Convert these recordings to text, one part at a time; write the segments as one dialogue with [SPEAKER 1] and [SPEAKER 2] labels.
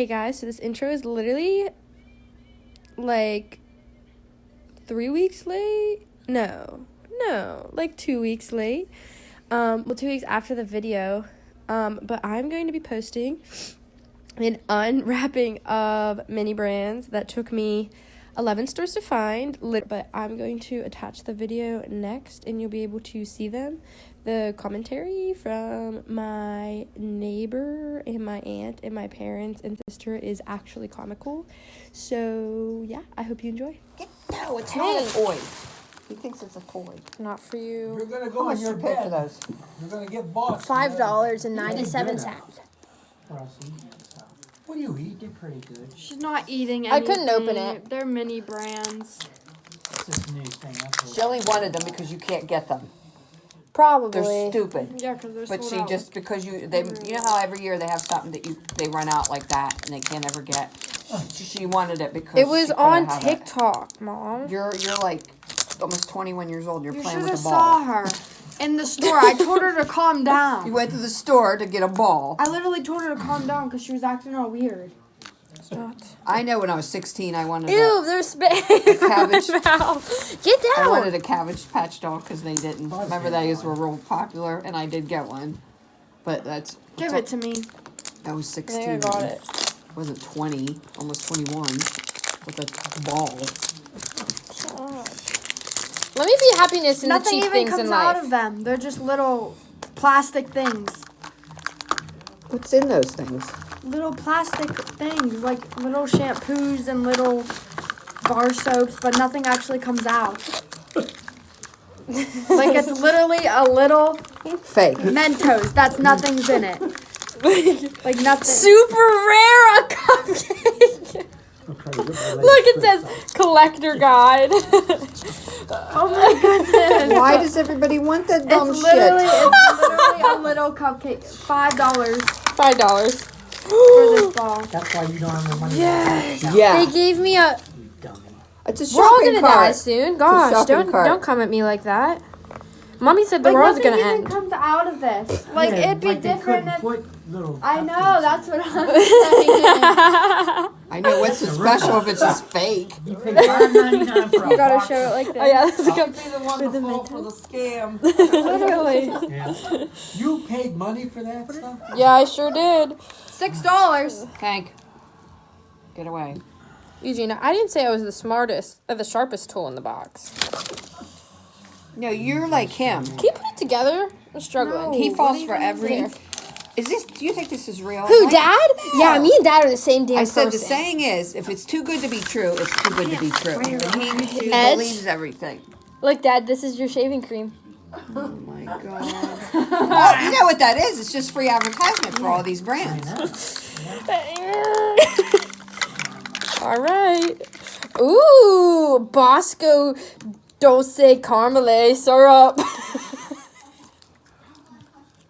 [SPEAKER 1] Hey guys, so this intro is literally like 3 weeks late. No, like 2 weeks late. 2 weeks after the video. But I'm going to be posting an unwrapping of mini brands that took me 11 stores to find. But I'm going to attach the video next, and you'll be able to see them. The commentary from my neighbor and my aunt and my parents and sister is actually comical. So, yeah, I hope you enjoy.
[SPEAKER 2] No, it's not a toy. He thinks it's a toy.
[SPEAKER 1] Not for you.
[SPEAKER 3] You're gonna go
[SPEAKER 2] How much
[SPEAKER 3] on your
[SPEAKER 2] you pay for
[SPEAKER 3] bed.
[SPEAKER 2] those?
[SPEAKER 3] You're gonna get bossed.
[SPEAKER 1] $5.97.
[SPEAKER 3] What do you eat?
[SPEAKER 4] You did pretty good.
[SPEAKER 5] She's not eating anything.
[SPEAKER 1] I couldn't open it.
[SPEAKER 5] They're mini brands.
[SPEAKER 4] It's this new thing. That's what
[SPEAKER 2] She only wanted them because you can't get them.
[SPEAKER 1] Probably.
[SPEAKER 2] They're stupid.
[SPEAKER 5] Yeah, because they're
[SPEAKER 2] But
[SPEAKER 5] sold
[SPEAKER 2] she
[SPEAKER 5] out.
[SPEAKER 2] just because you know how every year they have something that they run out like that and they can't ever get. She wanted it because
[SPEAKER 1] It was
[SPEAKER 2] she couldn't
[SPEAKER 1] on
[SPEAKER 2] have
[SPEAKER 1] TikTok, Mom.
[SPEAKER 2] You're like almost 21 years old. You're
[SPEAKER 5] You
[SPEAKER 2] playing
[SPEAKER 5] should
[SPEAKER 2] with
[SPEAKER 5] have
[SPEAKER 2] a
[SPEAKER 5] saw
[SPEAKER 2] ball.
[SPEAKER 5] her in the store. I told her to calm
[SPEAKER 2] You
[SPEAKER 5] down.
[SPEAKER 2] went to the store to get a ball.
[SPEAKER 5] I literally told her to calm down because she was acting all weird.
[SPEAKER 2] I know when I was 16, I wanted
[SPEAKER 1] Ew, there's space
[SPEAKER 2] cabbage.
[SPEAKER 1] in my mouth. Get
[SPEAKER 2] I
[SPEAKER 1] down.
[SPEAKER 2] wanted a Cabbage Patch doll because they didn't. Remember those were real popular, and I did get one. But
[SPEAKER 5] Give it to me.
[SPEAKER 2] I was
[SPEAKER 1] I
[SPEAKER 2] 16.
[SPEAKER 1] think I got it.
[SPEAKER 2] I wasn't 20, almost 21, with a ball.
[SPEAKER 1] Let me be happiness in
[SPEAKER 5] Nothing
[SPEAKER 1] the cheap
[SPEAKER 5] even
[SPEAKER 1] things in
[SPEAKER 5] comes out
[SPEAKER 1] life.
[SPEAKER 5] of them. They're just little plastic things.
[SPEAKER 2] What's in those things?
[SPEAKER 5] Little plastic things, like little shampoos and little bar soaps, but nothing actually comes out. Like it's literally a little
[SPEAKER 2] Fake.
[SPEAKER 5] Mentos. That's nothing's in it. Like nothing.
[SPEAKER 1] Super rare a cupcake. Look, it says collector guide.
[SPEAKER 5] Oh my goodness.
[SPEAKER 2] Why does everybody want that dumb
[SPEAKER 5] It's literally
[SPEAKER 2] shit?
[SPEAKER 5] a little cupcake. $5
[SPEAKER 1] $5.
[SPEAKER 5] for this ball.
[SPEAKER 4] That's why you don't have the money.
[SPEAKER 1] Yes.
[SPEAKER 2] Yeah,
[SPEAKER 1] They gave me a.
[SPEAKER 4] You dummy.
[SPEAKER 2] it's a
[SPEAKER 1] We're all
[SPEAKER 2] shopping
[SPEAKER 1] gonna die
[SPEAKER 2] cart.
[SPEAKER 1] soon. Gosh,
[SPEAKER 2] shopping cart.
[SPEAKER 1] don't come at me like that. Mommy said the
[SPEAKER 5] Like
[SPEAKER 1] world's
[SPEAKER 5] nothing
[SPEAKER 1] gonna
[SPEAKER 5] even
[SPEAKER 1] end.
[SPEAKER 5] comes out of this. Like
[SPEAKER 4] Yeah,
[SPEAKER 5] it'd be
[SPEAKER 4] like they
[SPEAKER 5] different
[SPEAKER 4] couldn't
[SPEAKER 5] if.
[SPEAKER 4] put little
[SPEAKER 5] I know.
[SPEAKER 4] cupcakes
[SPEAKER 5] That's what I'm saying.
[SPEAKER 2] I know what's so special if it's just fake.
[SPEAKER 4] in. You pay $5.99 for a
[SPEAKER 1] You gotta
[SPEAKER 4] box
[SPEAKER 1] show it
[SPEAKER 4] of-
[SPEAKER 1] like this.
[SPEAKER 2] Oh yeah, that's
[SPEAKER 1] For the
[SPEAKER 3] For the scam.
[SPEAKER 1] Literally.
[SPEAKER 4] Yeah.
[SPEAKER 3] You paid money for that stuff?
[SPEAKER 1] Yeah, I sure did.
[SPEAKER 5] $6.
[SPEAKER 2] Hank, get away.
[SPEAKER 1] Eugenia, I didn't say I was the smartest or the sharpest tool in the box.
[SPEAKER 2] No, you're like him.
[SPEAKER 1] Can you put it together? I'm struggling.
[SPEAKER 2] He
[SPEAKER 5] what
[SPEAKER 2] falls
[SPEAKER 5] are you
[SPEAKER 2] for
[SPEAKER 5] gonna
[SPEAKER 2] every.
[SPEAKER 5] say?
[SPEAKER 2] Is this? Do you think this is real?
[SPEAKER 1] Who,
[SPEAKER 2] Like-
[SPEAKER 1] Dad? Yeah, me and Dad are the same damn
[SPEAKER 2] I said the
[SPEAKER 1] person.
[SPEAKER 2] saying is, if it's too good to be true, it's too good to be true. And he
[SPEAKER 1] Edge.
[SPEAKER 2] believes everything.
[SPEAKER 1] Look, Dad, this is your shaving cream.
[SPEAKER 2] Oh my god. Well, you know what that is? It's just free advertisement for all these
[SPEAKER 4] I
[SPEAKER 2] brands.
[SPEAKER 4] know.
[SPEAKER 1] All right. Ooh, Bosco Dulce Caramel syrup.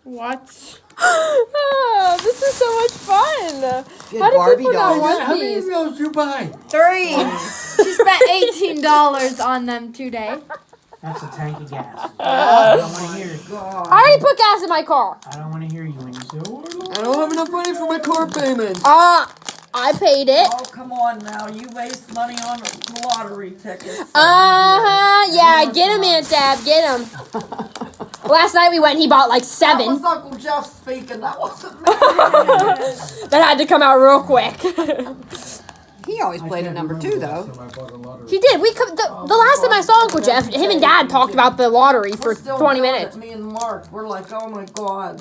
[SPEAKER 5] What?
[SPEAKER 1] Oh, this is so much fun.
[SPEAKER 2] Good
[SPEAKER 1] How do
[SPEAKER 2] Barbie
[SPEAKER 1] people not
[SPEAKER 2] dolls.
[SPEAKER 1] want
[SPEAKER 3] How many
[SPEAKER 1] these?
[SPEAKER 3] of those you buy?
[SPEAKER 5] 3. She spent $18 on them today.
[SPEAKER 4] That's a tank of gas. I don't want to hear it.
[SPEAKER 1] I already put gas in my car.
[SPEAKER 4] I don't want to hear you when you say, oh, Lord.
[SPEAKER 2] I don't have enough money for my car payment.
[SPEAKER 1] I paid it.
[SPEAKER 6] Oh, come on now. You waste money on lottery tickets.
[SPEAKER 1] Yeah, get him, Aunt Dab, get him. Last night we went and he bought like
[SPEAKER 6] That
[SPEAKER 1] 7.
[SPEAKER 6] was Uncle Jeff speaking. That wasn't me.
[SPEAKER 1] That had to come out real quick.
[SPEAKER 2] He always played a number 2 though.
[SPEAKER 1] He did. The last time I saw Uncle Jeff, him and Dad talked about the lottery for
[SPEAKER 6] We're still
[SPEAKER 1] 20
[SPEAKER 6] doing
[SPEAKER 1] minutes.
[SPEAKER 6] it, me and Mark. We're like, oh my god.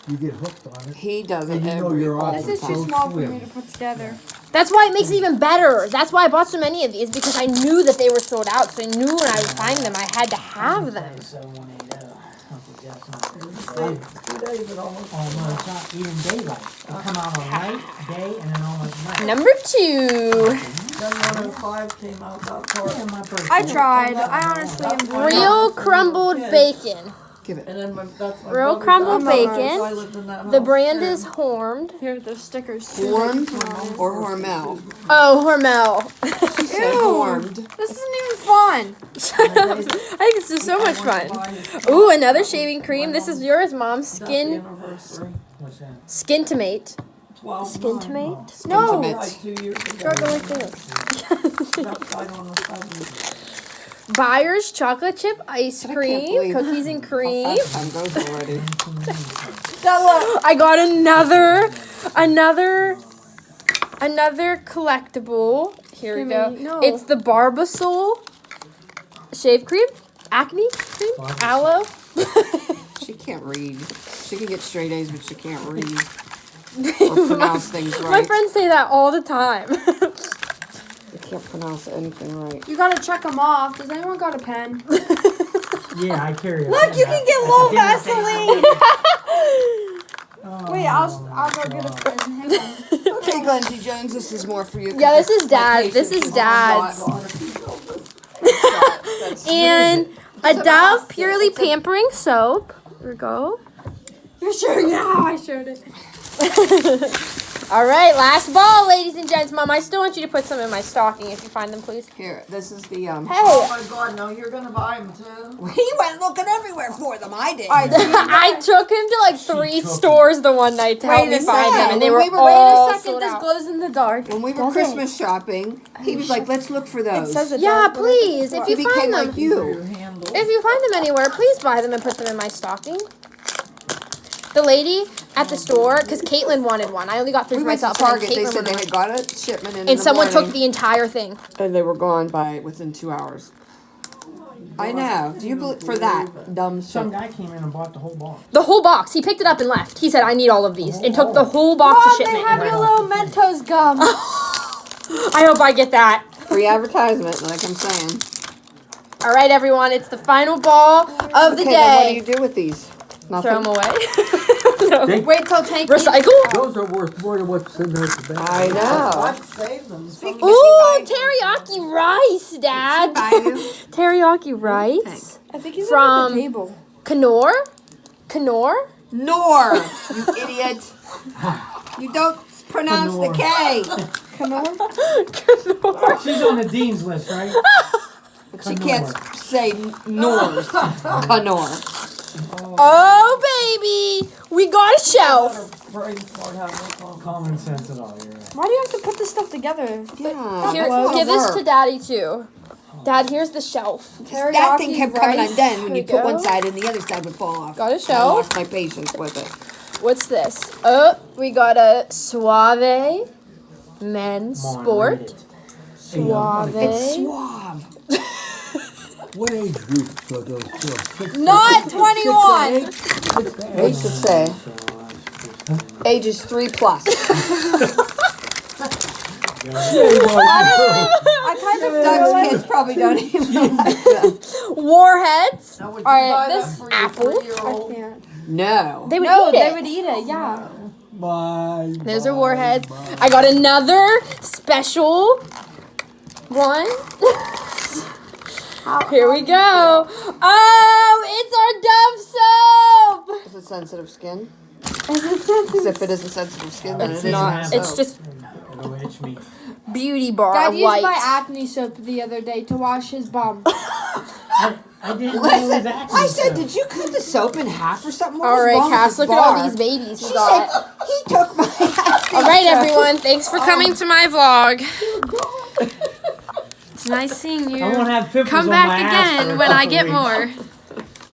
[SPEAKER 3] You get hooked on it.
[SPEAKER 2] He does it
[SPEAKER 3] And you know
[SPEAKER 2] every
[SPEAKER 3] you're
[SPEAKER 2] all
[SPEAKER 3] off.
[SPEAKER 5] This is too
[SPEAKER 3] So
[SPEAKER 5] small for
[SPEAKER 3] slim.
[SPEAKER 5] me to put together.
[SPEAKER 1] That's why it makes it even better. That's why I bought so many of these, because I knew that they were sold out. So I knew when I would find them, I had to have them.
[SPEAKER 4] 7180. Uncle Jeff's not.
[SPEAKER 6] 2 days it almost.
[SPEAKER 4] Oh, no, it's not even daylight. They come out on night, day, and then almost night.
[SPEAKER 1] Number 2.
[SPEAKER 6] Then 105 came out that far.
[SPEAKER 4] And my birthday.
[SPEAKER 5] I tried. I honestly am
[SPEAKER 1] Real crumbled bacon.
[SPEAKER 2] Give it.
[SPEAKER 6] And then that's my
[SPEAKER 1] Real
[SPEAKER 6] brother's
[SPEAKER 1] crumbled
[SPEAKER 6] house,
[SPEAKER 1] bacon.
[SPEAKER 6] so I lived in that
[SPEAKER 1] The
[SPEAKER 6] house
[SPEAKER 1] brand
[SPEAKER 6] too.
[SPEAKER 1] is Hormed.
[SPEAKER 5] Here, there's stickers too.
[SPEAKER 2] Hormed or Hormel?
[SPEAKER 1] Oh, Hormel.
[SPEAKER 2] She said hormed.
[SPEAKER 5] This isn't even fun.
[SPEAKER 1] I think this is so much fun. Ooh, another shaving cream. This is yours, Mom.
[SPEAKER 6] Happy
[SPEAKER 1] Skin
[SPEAKER 6] anniversary.
[SPEAKER 4] What's that?
[SPEAKER 1] Skintimate. Skin tomato?
[SPEAKER 5] No.
[SPEAKER 2] Intimate.
[SPEAKER 6] Like 2 years ago.
[SPEAKER 5] Gotta go like this.
[SPEAKER 6] Outside on the phone.
[SPEAKER 1] Byers chocolate chip ice
[SPEAKER 2] I can't
[SPEAKER 1] cream,
[SPEAKER 2] believe
[SPEAKER 1] cookies and cream.
[SPEAKER 2] How fast time goes already.
[SPEAKER 1] I got another collectible. Here we go.
[SPEAKER 5] No.
[SPEAKER 1] It's the Barbasol shave cream, acne cream, aloe.
[SPEAKER 2] She can't read. She can get straight A's, but she can't read or pronounce things right.
[SPEAKER 1] My friends say that all the time.
[SPEAKER 2] You can't pronounce anything right.
[SPEAKER 5] You gotta check them off. Does anyone got a pen?
[SPEAKER 4] Yeah, I carry it.
[SPEAKER 5] Look, you can get a little Vaseline. Wait, I'll go get a pen. Hang on.
[SPEAKER 2] Okay, Lindsay Jones, this is more for you.
[SPEAKER 1] Yeah, this is Dad. This is Dad's. And a Dove Purely Pampering Soap. Here we go.
[SPEAKER 5] You're sure? Yeah, I showed it.
[SPEAKER 1] All right, last ball, ladies and gents. Mom, I still want you to put some in my stocking if you find them, please.
[SPEAKER 2] Here, this is the
[SPEAKER 6] Oh
[SPEAKER 1] Hey,
[SPEAKER 6] my God, no, you're gonna buy them too.
[SPEAKER 2] He went looking everywhere for them. I did.
[SPEAKER 1] I took him to like 3 stores the one night to help me find them, and they were
[SPEAKER 2] When we were-
[SPEAKER 1] all
[SPEAKER 5] Wait a second,
[SPEAKER 1] sold
[SPEAKER 5] this
[SPEAKER 1] out.
[SPEAKER 5] glows in the dark.
[SPEAKER 2] When we were
[SPEAKER 5] Does
[SPEAKER 2] Christmas shopping, he was like, "Let's look for those."
[SPEAKER 5] It says it
[SPEAKER 1] Yeah,
[SPEAKER 5] does, but
[SPEAKER 1] please. If
[SPEAKER 2] he
[SPEAKER 1] you
[SPEAKER 2] became
[SPEAKER 1] find them,
[SPEAKER 2] like you.
[SPEAKER 6] Handle.
[SPEAKER 1] if you find them anywhere, please buy them and put them in my stocking. The lady at the store, because Caitlin wanted one. I only got 3
[SPEAKER 2] We
[SPEAKER 1] for
[SPEAKER 2] went to
[SPEAKER 1] myself, and
[SPEAKER 2] Target. They
[SPEAKER 1] Caitlin
[SPEAKER 2] said they
[SPEAKER 1] wanted
[SPEAKER 2] had
[SPEAKER 1] one.
[SPEAKER 2] got a shipment in
[SPEAKER 1] And
[SPEAKER 2] the
[SPEAKER 1] someone took
[SPEAKER 2] morning,
[SPEAKER 1] the entire thing.
[SPEAKER 2] and they were gone by within 2 hours. I know. Do you believe for that dumb
[SPEAKER 4] Some
[SPEAKER 2] shit?
[SPEAKER 4] guy came in and bought the whole box.
[SPEAKER 1] The whole box. He picked it up and left. He said, I need all of these. And took the whole box of
[SPEAKER 5] Mom, they
[SPEAKER 1] shipment.
[SPEAKER 5] have
[SPEAKER 1] and
[SPEAKER 5] your
[SPEAKER 1] went.
[SPEAKER 5] little Mentos gum.
[SPEAKER 1] I hope I get that.
[SPEAKER 2] Free advertisement, like I'm saying.
[SPEAKER 1] All right, everyone. It's the final ball of the
[SPEAKER 2] Okay, then what do you
[SPEAKER 1] day.
[SPEAKER 2] do with these? Nothing.
[SPEAKER 1] Throw them away. No.
[SPEAKER 5] Wait till Tank
[SPEAKER 1] Recycle.
[SPEAKER 3] Those are worth more than what's in there today.
[SPEAKER 2] I know.
[SPEAKER 6] I'd save them.
[SPEAKER 1] Ooh, teriyaki rice, Dad. Teriyaki rice.
[SPEAKER 5] I think he's
[SPEAKER 1] From-
[SPEAKER 5] at the table.
[SPEAKER 1] Knorr? Knorr?
[SPEAKER 2] Nor, you idiot. You don't pronounce the K.
[SPEAKER 1] Knorr.
[SPEAKER 4] She's on the dean's list, right?
[SPEAKER 2] She can't say nors. Canor.
[SPEAKER 1] Oh, baby. We got a shelf.
[SPEAKER 6] Brain smart how they call them.
[SPEAKER 4] Common sense at all, you're right.
[SPEAKER 5] Why do you have to put this stuff together?
[SPEAKER 2] Yeah.
[SPEAKER 1] Here,
[SPEAKER 2] that's a lot
[SPEAKER 1] give
[SPEAKER 2] of
[SPEAKER 1] this
[SPEAKER 2] work.
[SPEAKER 1] to Daddy, too. Dad, here's the shelf.
[SPEAKER 2] That thing kept coming
[SPEAKER 5] rice.
[SPEAKER 2] undone when you
[SPEAKER 1] There
[SPEAKER 2] put
[SPEAKER 1] we
[SPEAKER 2] one
[SPEAKER 1] go.
[SPEAKER 2] side and the other side would fall off.
[SPEAKER 1] Got a
[SPEAKER 2] I
[SPEAKER 1] shelf.
[SPEAKER 2] lost my patience with it.
[SPEAKER 1] What's this? Oh, we got a Suave Men's
[SPEAKER 4] Come on, read
[SPEAKER 1] Sport.
[SPEAKER 4] it.
[SPEAKER 1] Suave.
[SPEAKER 2] It's suave.
[SPEAKER 3] What age group are those for?
[SPEAKER 5] Not 21.
[SPEAKER 2] They should say ages 3+.
[SPEAKER 5] I kind of feel
[SPEAKER 2] Doug's
[SPEAKER 5] like
[SPEAKER 2] kids probably don't even like them.
[SPEAKER 1] Warheads.
[SPEAKER 6] Now, would you
[SPEAKER 1] All right,
[SPEAKER 6] buy
[SPEAKER 1] this
[SPEAKER 6] that for your
[SPEAKER 1] apple.
[SPEAKER 6] 3-year-old?
[SPEAKER 2] No.
[SPEAKER 1] They would
[SPEAKER 5] no,
[SPEAKER 1] eat
[SPEAKER 5] they
[SPEAKER 1] it.
[SPEAKER 5] would eat it. Yeah.
[SPEAKER 3] Bye.
[SPEAKER 1] There's our warheads. I got another special one. Here we go. Oh, it's our Dove soap.
[SPEAKER 2] Is it sensitive skin?
[SPEAKER 5] Is it sensitive?
[SPEAKER 2] Because if it isn't sensitive skin, then it's
[SPEAKER 1] It's
[SPEAKER 2] not.
[SPEAKER 4] not.
[SPEAKER 1] It's
[SPEAKER 2] soap.
[SPEAKER 1] just
[SPEAKER 4] It'll itch me.
[SPEAKER 1] beauty bar
[SPEAKER 5] Dad
[SPEAKER 1] of
[SPEAKER 5] used my
[SPEAKER 1] white.
[SPEAKER 5] acne soap the other day to wash his bum.
[SPEAKER 4] I didn't know it
[SPEAKER 2] Listen,
[SPEAKER 4] was acne
[SPEAKER 2] I said,
[SPEAKER 4] soap.
[SPEAKER 2] did you cut the soap in half or something? What
[SPEAKER 1] All
[SPEAKER 2] was
[SPEAKER 1] right,
[SPEAKER 2] wrong with
[SPEAKER 1] Cass,
[SPEAKER 2] the
[SPEAKER 1] look at all
[SPEAKER 2] bar?
[SPEAKER 1] these babies we
[SPEAKER 2] She
[SPEAKER 1] got.
[SPEAKER 2] said, he took my acne
[SPEAKER 1] All right,
[SPEAKER 2] soap."
[SPEAKER 1] everyone. Thanks for coming to my vlog. It's nice seeing you.
[SPEAKER 4] I won't have pimples
[SPEAKER 1] Come
[SPEAKER 4] on
[SPEAKER 1] back
[SPEAKER 4] my ass for
[SPEAKER 1] again
[SPEAKER 4] a
[SPEAKER 1] when I
[SPEAKER 4] couple
[SPEAKER 1] get
[SPEAKER 4] weeks.
[SPEAKER 1] more.